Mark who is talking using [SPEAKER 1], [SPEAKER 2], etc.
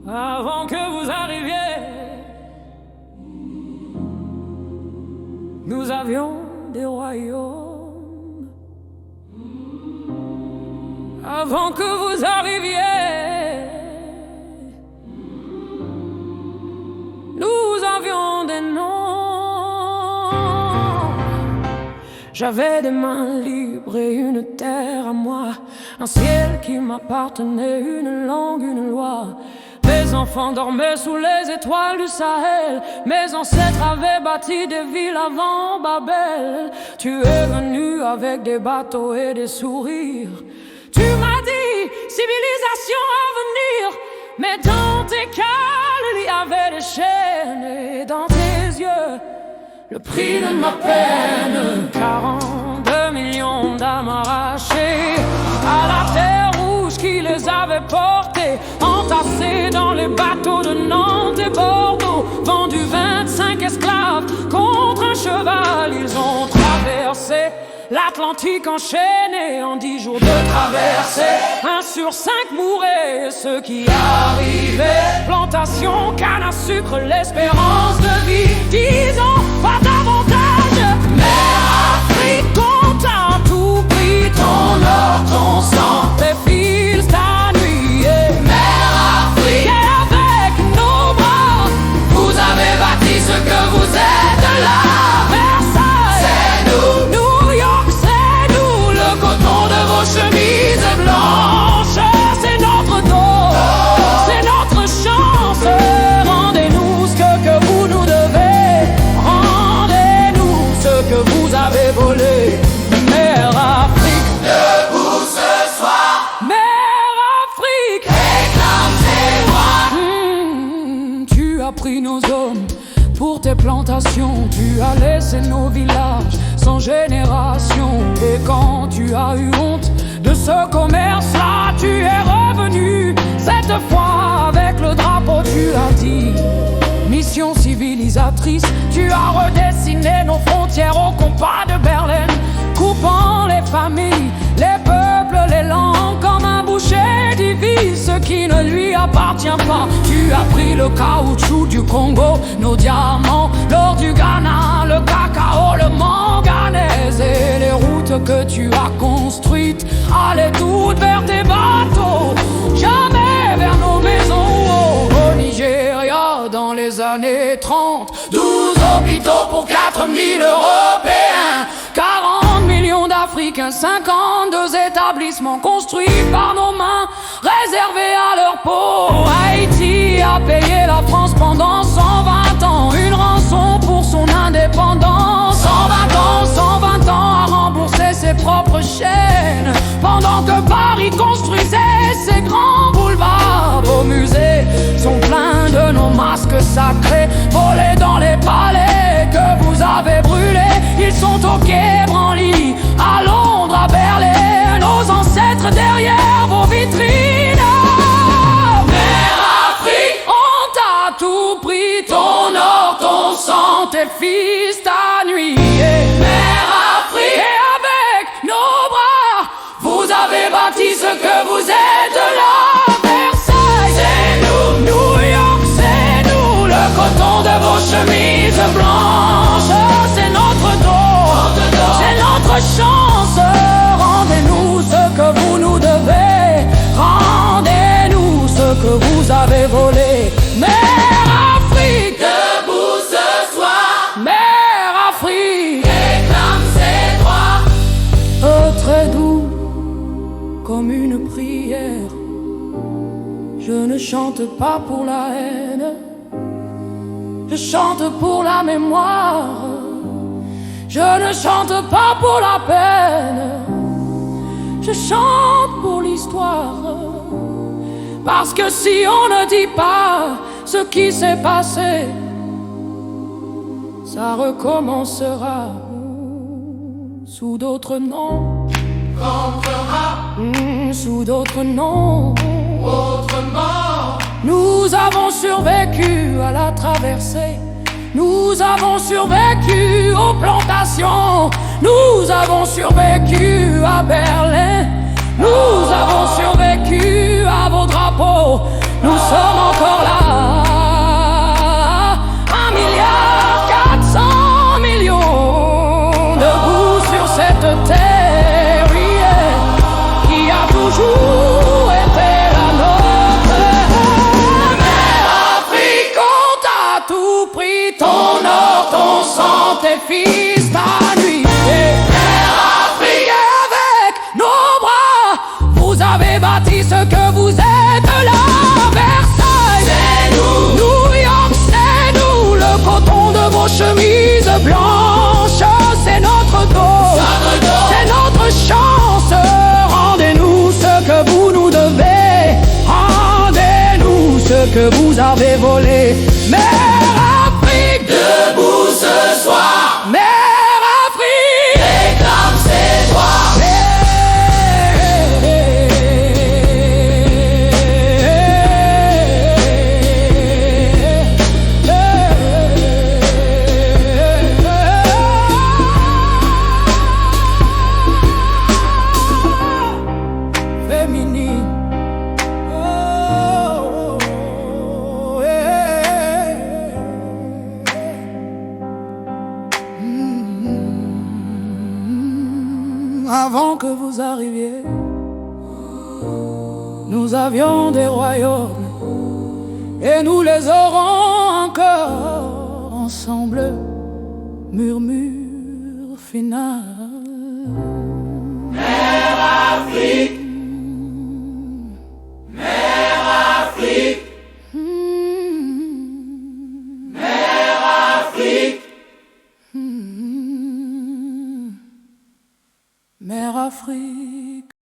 [SPEAKER 1] avant que vous arriviez. Nous avions des royaumes avant que vous arriviez. Nous avions des noms. J'avais des mains libres et une terre à moi, un ciel qui m'appartenait, une langue, une loi. Mes enfants dormaient sous les étoiles du Sahel. Mes ancêtres avaient bâti des villes avant Babel. Tu es venu avec des bateaux et des sourires. Tu m'as dit, civilisation à venir. Mais dans tes cales, il y avait des chaînes. Et dans tes yeux, le prix de ma peine. 42 millions d'âmes arrachées à la terre rouge qui les avait portés, entassés dans les bateaux de Nantes et Bordeaux, vendus 25 esclaves contre un cheval. Ils ont traversé l'Atlantique enchaîné en 10 jours de traversée. 1 sur 5 mouraient, ceux qui arrivaient. Plantation, canne à sucre, l'espérance de vie 10 ans, pas davantage. Mère Afrique, on t'a tout pris, ton or, ton sang, tes fils, ta nuit. Mère Afrique, et avec nos bras, vous avez bâti ce que vous êtes là. Versailles, c'est nous. New York, c'est nous. Le coton de vos chemises blanches, c'est notre dos, c'est notre chance. Rendez-nous ce que vous nous devez. Rendez-nous ce que vous avez volé. Mère Afrique,
[SPEAKER 2] debout ce soir.
[SPEAKER 1] Mère Afrique,
[SPEAKER 2] réclame ses droits.
[SPEAKER 1] Tu as pris nos hommes pour tes plantations. Tu as laissé nos villages sans génération. Et quand tu as eu honte de ce commerce-là, tu es revenu cette fois avec le drapeau. Tu as dit mission civilisatrice. Tu as redessiné nos frontières au compas de Berlin, coupant les familles, les peuples, les langues, comme un boucher divise ce qui ne lui appartient pas. Tu as pris le caoutchouc du Congo, nos diamants, l'or du Ghana, le cacao, le manganèse et les routes que tu as construites allaient toutes vers tes bateaux, jamais vers nos maisons. Au Nigeria, dans les années 30, 12 hôpitaux pour 4000 Européens, 40 millions d'Africains, 52 établissements construits par nos mains, réservés à leur peau. Haïti a payé la France pendant 120 ans, une rançon pour son indépendance. 120 ans, 120 ans à rembourser ses propres chaînes, pendant que Paris construisait ses grands boulevards. Vos musées sont pleins de nos masques sacrés, volés dans les palais que vous avez brûlés. Ils sont au quai Branly, à Londres, à Berlin, nos ancêtres derrière vos vitrines.
[SPEAKER 2] Mère Afrique,
[SPEAKER 1] on t'a tout pris, ton or, ton sang, tes fils, ta nuit.
[SPEAKER 2] Mère Afrique,
[SPEAKER 1] Et avec nos bras,
[SPEAKER 2] vous avez bâti ce que vous êtes là.
[SPEAKER 1] Versailles,
[SPEAKER 2] C'est nous.
[SPEAKER 1] New York, c'est nous.
[SPEAKER 2] Le coton de vos chemises blanches,
[SPEAKER 1] C'est notre dos, c'est notre chance. Rendez-nous ce que vous nous devez. Rendez-nous ce que vous avez volé. Mère Afrique,
[SPEAKER 2] debout ce soir.
[SPEAKER 1] Mère Afrique,
[SPEAKER 2] Réclame ses droits.
[SPEAKER 1] très doux comme une prière. Je ne chante pas pour la haine, je chante pour la mémoire. Je ne chante pas pour la peine, je chante pour l'histoire. Parce que si on ne dit pas ce qui s'est passé, ça recommencera sous d'autres noms, sous d'autres noms.
[SPEAKER 2] Autrement,
[SPEAKER 1] Nous avons survécu à la traversée, nous avons survécu aux plantations, nous avons survécu à Berlin, nous avons survécu à vos drapeaux, nous sommes encore là. fils à nuit. Et avec nos bras, vous avez bâti ce que vous êtes là. Versailles,
[SPEAKER 2] c'est nous.
[SPEAKER 1] New York, c'est nous. Le coton de vos chemises blanches, c'est notre dos, c'est notre chance. Rendez-nous ce que vous nous devez, rendez-nous ce que vous avez volé. Mère Afrique,
[SPEAKER 2] Debout ce soir,
[SPEAKER 1] Mère Afrique,
[SPEAKER 2] réclame ses droits.
[SPEAKER 1] Féminine. Avant que vous arriviez, nous avions des royaumes et nous les aurons encore ensemble. Murmure final.